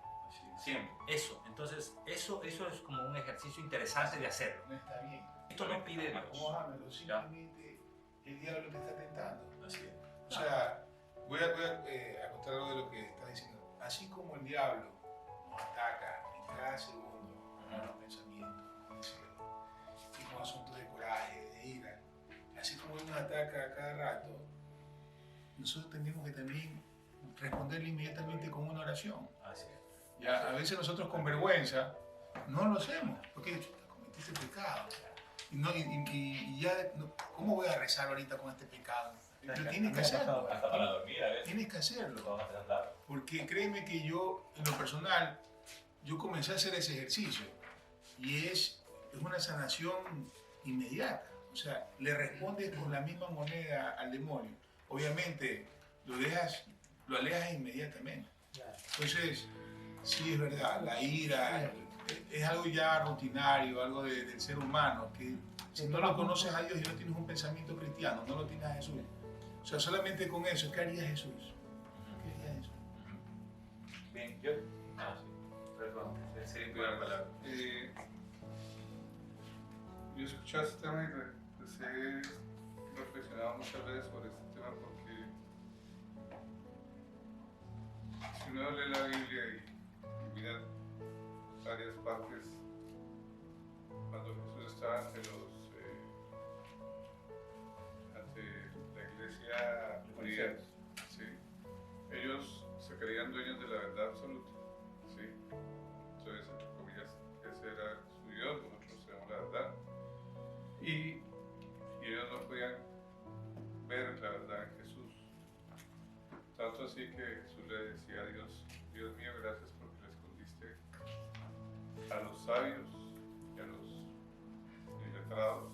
Siempre. Eso, entonces, eso es como un ejercicio interesante de hacerlo. No está bien. Esto no pide Dios. Mohámelo, simplemente el diablo te está tentando. Así es. O sea, voy a contar algo de lo que está diciendo. Así como el diablo nos ataca en cada segundo con malos pensamientos, y con asuntos de coraje, de ira, así como él nos ataca a cada rato, nosotros tenemos que también responderle inmediatamente con una oración. Así es. Ya, a veces nosotros con vergüenza no lo hacemos, porque cometí este pecado. Y ya, ¿cómo voy a rezar ahorita con este pecado? Pero tienes que hacerlo. Hasta para dormir a veces. Tienes que hacerlo. Vamos a tratar. Porque créeme que yo, en lo personal, yo comencé a hacer ese ejercicio. Y es una sanación inmediata. O sea, le respondes con la misma moneda al demonio. Obviamente, lo alejas inmediatamente. Entonces, sí es verdad, la ira es algo ya rutinario, algo del ser humano, que si no lo conoces a Dios y no tienes un pensamiento cristiano, no lo tienes a Jesús. O sea, solamente con eso, ¿qué haría Jesús? ¿Qué haría Jesús? Bien, yo. Perdón, sería primera palabra. Yo escuché este tema y he reflexionado muchas veces sobre este tema porque si uno lee la Biblia y mira varias partes, cuando Jesús estaba ante la iglesia judía, ¿sí? Ellos se creían dueños de la verdad absoluta, ¿sí? Entonces, entre comillas, ese era su Dios, nosotros tenemos la verdad. Y ellos no podían ver la verdad en Jesús. Tanto así que Jesús le decía a Dios, Dios mío, gracias porque le escondiste a los sabios y a los iletrados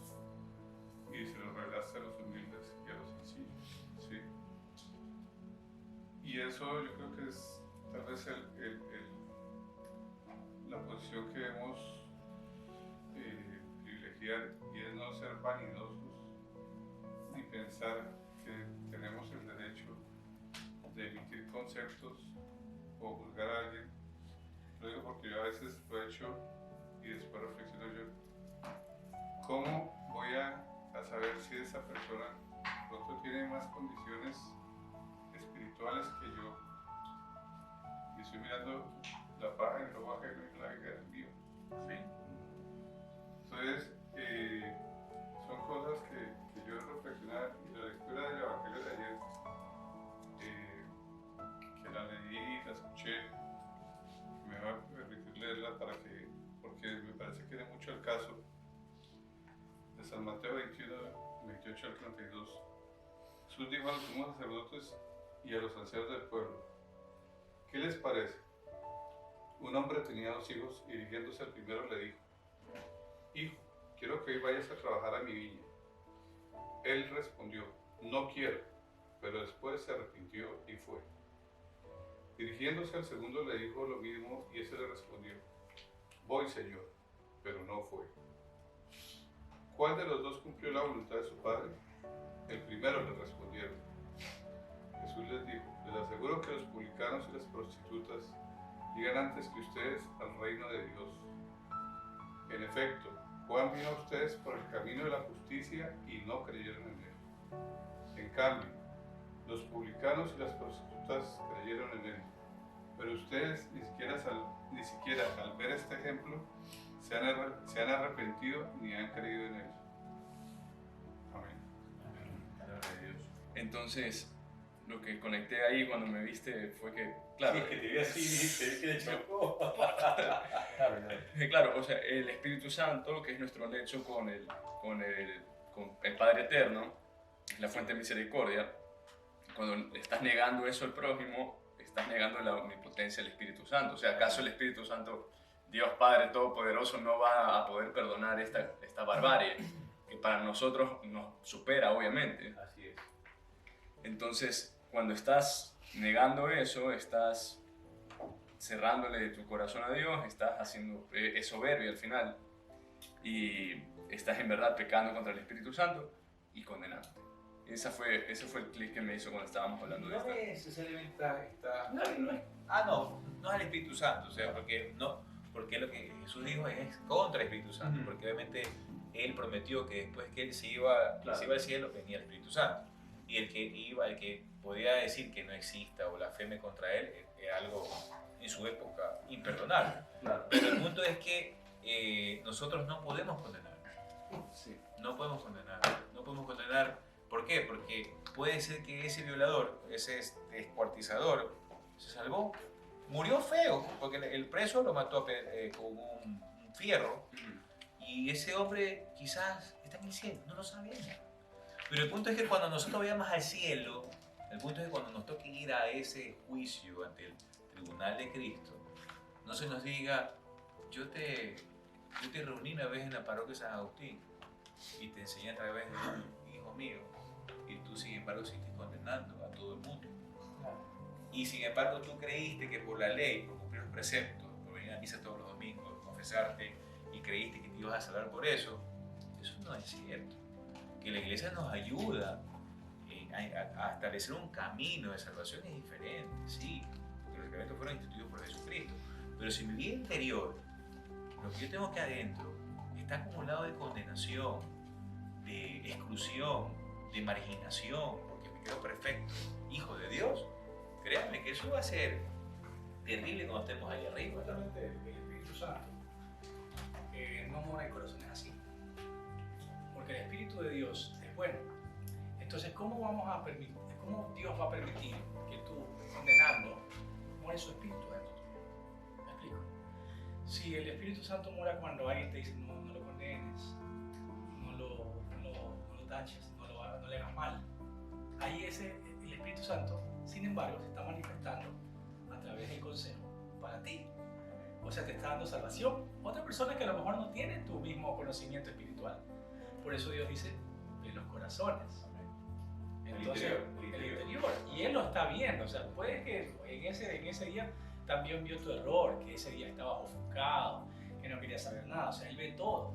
y se los revelaste a los humildes y a los sencillos. ¿Sí? Y eso yo creo que es tal vez la posición que debemos privilegiar, y es no ser vanidosos ni pensar que tenemos el derecho de emitir conceptos o juzgar a alguien. Lo digo porque yo a veces lo he hecho y después reflexiono yo. ¿Cómo voy a saber si esa persona pronto tiene más condiciones espirituales que yo? Y estoy mirando la paja en el ojo ajeno y la viga del mío. ¿Sí? Entonces, son cosas que yo he reflexionado, y la lectura del Evangelio de ayer, que la leí y la escuché, me va a permitir leerla porque me parece que tiene mucho el caso de San Mateo 21, 28 al 32. Jesús dijo a los sumos sacerdotes y a los ancianos del pueblo: ¿qué les parece? Un hombre tenía 2 hijos y dirigiéndose al primero le dijo: hijo, quiero que hoy vayas a trabajar a mi viña. Él respondió: no quiero, pero después se arrepintió y fue. Dirigiéndose al segundo le dijo lo mismo y ese le respondió: voy, Señor, pero no fue. ¿Cuál de los dos cumplió la voluntad de su padre? El primero, le respondieron. Jesús les dijo, les aseguro que los publicanos y las prostitutas llegan antes que ustedes al reino de Dios. En efecto, Juan vino a ustedes por el camino de la justicia y no creyeron en él. En cambio, los publicanos y las prostitutas creyeron en él. Pero ustedes ni siquiera al ver este ejemplo se han arrepentido ni han creído en él. Amén. Entonces, lo que conecté ahí cuando me viste fue que, claro, Sí, que te vi así, te vi que le chocó. claro, o sea, el Espíritu Santo, que es nuestro nexo con el Padre Eterno, es la fuente de misericordia. Cuando estás negando eso al prójimo, estás negando la omnipotencia del Espíritu Santo. O sea, ¿acaso el Espíritu Santo, Dios Padre Todopoderoso, no va a poder perdonar esta barbarie que para nosotros nos supera, obviamente? Así es. Entonces, cuando estás negando eso, estás cerrándole tu corazón a Dios, estás haciendo es soberbio al final y estás en verdad pecando contra el Espíritu Santo y condenándote. Ese fue el clic que me hizo cuando estábamos hablando de No esto. necesariamente está No no es el Espíritu Santo, o sea, porque lo que Jesús dijo es contra el Espíritu Santo, Ujú. porque obviamente Él prometió que después que Él se iba al cielo venía el Espíritu Santo, y el que podía decir que no exista o blasfeme contra Él era algo en su época imperdonable. Claro. Pero el punto es que nosotros no podemos condenar. Sí. No podemos condenar. No podemos condenar. ¿Por qué? Porque puede ser que ese violador, ese descuartizador, se salvó. Murió feo, porque el preso lo mató con un fierro. Y ese hombre quizás está en el cielo, no lo sabemos. Pero el punto es que cuando nosotros vayamos al cielo, el punto es que cuando nos toque ir a ese juicio ante el tribunal de Cristo, no se nos diga, yo te reuní una vez en la parroquia de San Agustín y te enseñé a través de un hijo mío, y tú sin embargo sigues condenando a todo el mundo. Y sin embargo tú creíste que por la ley, por cumplir los preceptos, por venir a misa todos los domingos, confesarte, y creíste que te ibas a salvar por eso. Eso no es cierto. Que la iglesia nos ayuda a establecer un camino de salvación es diferente, sí, porque los sacramentos fueron instituidos por Jesucristo. Pero si mi vida interior, lo que yo tengo que adentro, está acumulado de condenación, de exclusión, de marginación, porque me creo perfecto, hijo de Dios, créanme que eso va a ser terrible cuando estemos ahí arriba. Totalmente el Espíritu Santo no mora en corazones así. Porque el Espíritu de Dios es bueno. Entonces, ¿cómo Dios va a permitir que tú, condenando, muere su Espíritu dentro tuyo? ¿Me explico? Si el Espíritu Santo mora cuando alguien te dice no lo condenes, no lo taches, no le hagas mal, ahí el Espíritu Santo, sin embargo, se está manifestando a través del consejo para ti. O sea, te está dando salvación. Otra persona que a lo mejor no tiene tu mismo conocimiento espiritual. Por eso Dios dice, de los corazones. Entonces, el interior. Y Él lo está viendo. O sea, puede que en ese día también vio tu error, que ese día estabas ofuscado, que no querías saber nada. O sea, Él ve todo.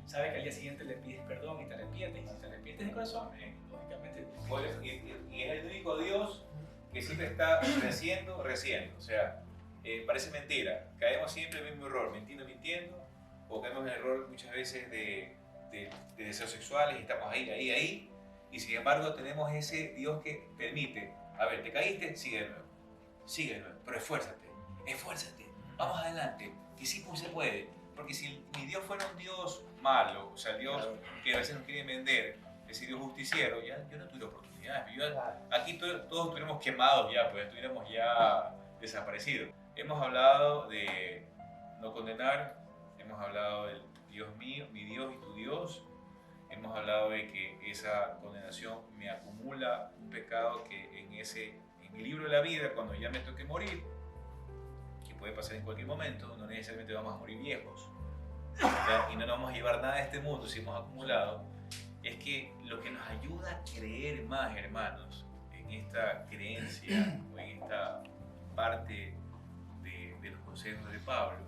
Sabe que al día siguiente le pides perdón y te arrepientes. Y si te arrepientes de corazón, lógicamente... Y es el único Dios que siempre está reciendo. O sea, parece mentira. Caemos siempre en el mismo error, mintiendo, o caemos en el error muchas veces de deseos sexuales y estamos ahí. Y sin embargo tenemos ese Dios que permite, a ver, te caíste, sigue de nuevo, pero esfuérzate, vamos adelante, que sí se puede. Porque si mi Dios fuera un Dios malo, o sea, Dios que a veces nos quiere vender, ese Dios justiciero, ya yo no tuve oportunidades. Aquí todos estuviéramos quemados ya, pues estuviéramos ya desaparecidos. Hemos hablado de no condenar, hemos hablado del Dios mío, mi Dios y tu Dios. Hemos hablado de que esa condenación me acumula un pecado que en mi libro de la vida, cuando ya me toque morir, que puede pasar en cualquier momento, no necesariamente vamos a morir viejos, ¿ya? Y no nos vamos a llevar nada de este mundo si hemos acumulado, es que lo que nos ayuda a creer más, hermanos, en esta creencia o en esta parte de los consejos de Pablo,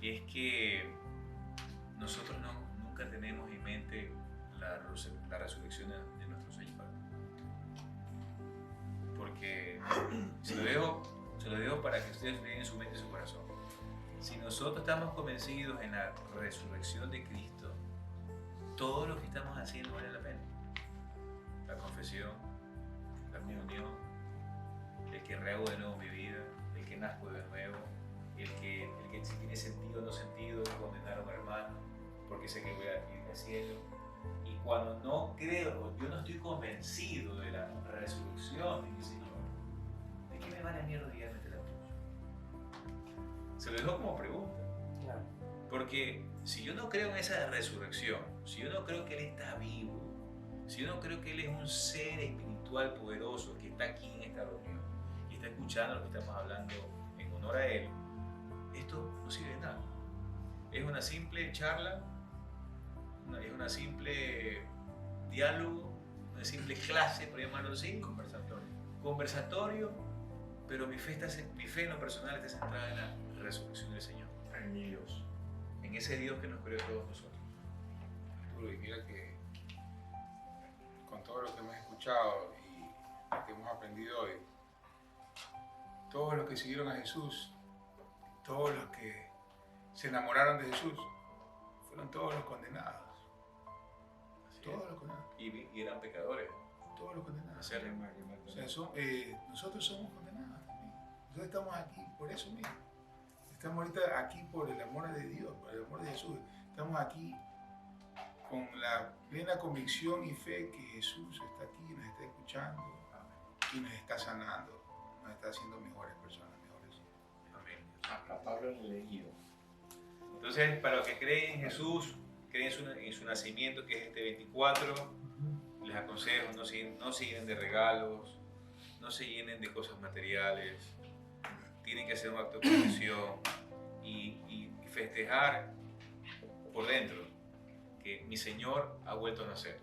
es que nosotros nunca tenemos en mente la resurrección de nuestro Señor. porque se lo dejo para que ustedes den en su mente y su corazón. Si nosotros estamos convencidos en la resurrección de Cristo, todo lo que estamos haciendo vale la pena. La confesión, la comunión, el que rehago de nuevo mi vida, el que nazco de nuevo, el que si tiene sentido o no sentido, condenar a un hermano, porque sé que voy a ir al cielo. Y cuando no creo, yo no estoy convencido de la resurrección de mi Señor, ¿de qué me vale a mí arrodillarme ante la cruz? Se lo dejo como pregunta. Claro. Porque si yo no creo en esa resurrección, si yo no creo que Él está vivo, si yo no creo que Él es un ser espiritual poderoso que está aquí en esta reunión y está escuchando lo que estamos hablando en honor a Él, esto no sirve de nada. Es una simple charla, es una simple diálogo, una simple clase, por llamarlo así, conversatorio, pero mi fe en lo personal está centrada en la resurrección del Señor, en mi Dios, en ese Dios que nos creó a todos nosotros. Arturo, y mira que con todo lo que hemos escuchado y lo que hemos aprendido hoy, todos los que siguieron a Jesús, todos los que se enamoraron de Jesús, fueron todos los condenados. Todos los condenados. Y eran pecadores. Todos los condenados. Hacerlo. O sea, nosotros somos condenados también. Nosotros estamos aquí por eso mismo. Estamos ahorita aquí por el amor de Dios, por el amor de Jesús. Estamos aquí con la plena convicción y fe que Jesús está aquí, nos está escuchando y nos está sanando, nos está haciendo mejores personas, mejores. Amén. A Pablo le leído. Entonces, para los que creen en Jesús, creen en su nacimiento, que es este 24, les aconsejo, no se llenen de regalos, no se llenen de cosas materiales, tienen que hacer un acto de confesión y festejar por dentro que mi Señor ha vuelto a nacer.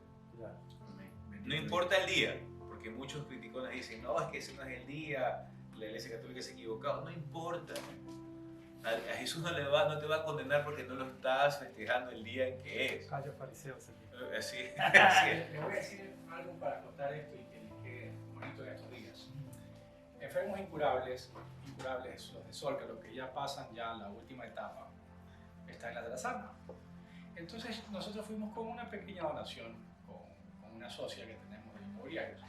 No importa el día, porque muchos criticones dicen, no, es que ese no es el día, la Iglesia Católica se ha equivocado. No importa. A Jesús no te va a condenar porque no lo estás festejando el día en que es. Callos fariseos aquí. Así, Le voy a decir algo para contar esto y que les quede bonito en estos días. Enfermos incurables, los de Sol, que los que ya pasan ya la última etapa, está en la de la Sama. Entonces nosotros fuimos con una pequeña donación, con una socia que tenemos de inmobiliarios,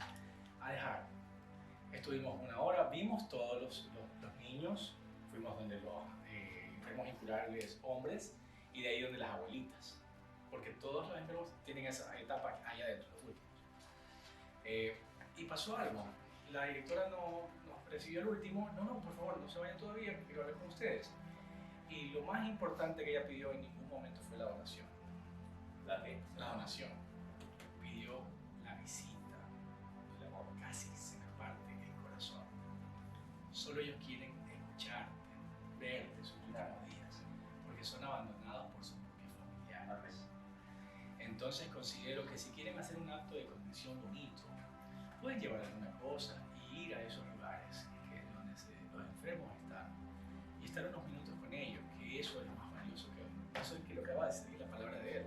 a dejar. Estuvimos una hora, vimos todos los niños, fuimos donde los enfermos incurables hombres y de ahí donde las abuelitas, porque todos los enfermos tienen esa etapa allá adentro, los últimos. Y pasó algo, la directora nos recibió el último, no, por favor, no se vayan todavía, quiero hablar con ustedes. Y lo más importante que ella pidió en ningún momento fue la donación. La donación. Pidió la visita. El amor casi se me parte el corazón. Solo ellos quieren escucharte, verte sus últimos días, porque son abandonados por sus propios familiares. Entonces considero que si quieren hacer un acto de contrición bonito, pueden llevar alguna cosa y ir a esos lugares que es donde los enfermos están y estar unos minutos con ellos, que eso es lo más valioso eso es que lo que va a decir la palabra de él.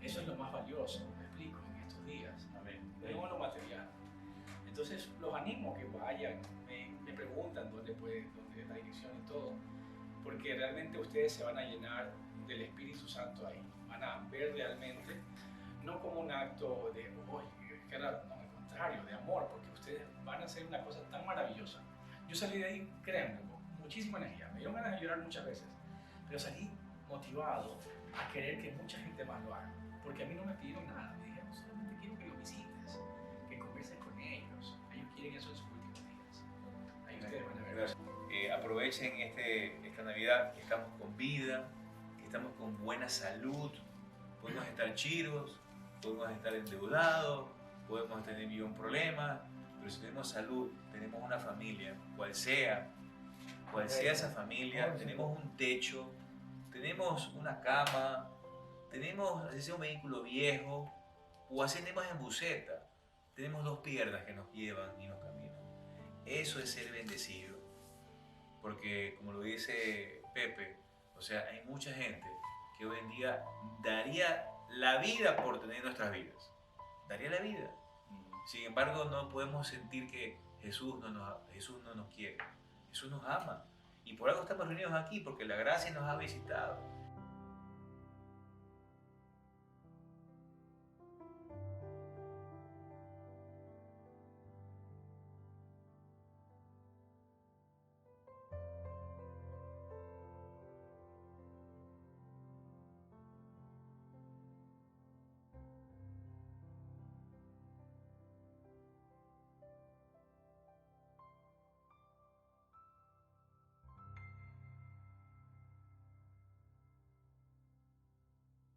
Eso es lo más valioso, me explico, en estos días. No lo material. Entonces los animo a que vayan, me preguntan dónde la dirección y todo, porque realmente ustedes se van a llenar del Espíritu Santo ahí. Van a ver realmente, no como un acto de, qué raro, no, al contrario, de amor, porque ustedes van a hacer una cosa tan maravillosa. Yo salí de ahí, créanme, con muchísima energía. Me dio ganas de llorar muchas veces, pero salí motivado a querer que mucha gente más lo haga, porque a mí no me pidieron nada. Me dijeron, solamente quiero que los visites, que converses con ellos. Ellos quieren eso en sus últimos días. Ahí ustedes van a ver. Aprovechen esta Navidad que estamos con vida, que estamos con buena salud. Podemos estar chiros, podemos estar endeudados, podemos tener un problema, pero si tenemos salud, tenemos una familia, cual sea esa familia, tenemos un techo, tenemos una cama, tenemos así un vehículo viejo, o así tenemos en buseta, tenemos dos piernas que nos llevan y nos caminan. Eso es ser bendecido, porque como lo dice Pepe, o sea, hay mucha gente que hoy en día daría la vida por tener nuestras vidas, daría la vida. Sin embargo, no podemos sentir que Jesús no nos quiere. Jesús nos ama. Y por algo estamos reunidos aquí, porque la gracia nos ha visitado.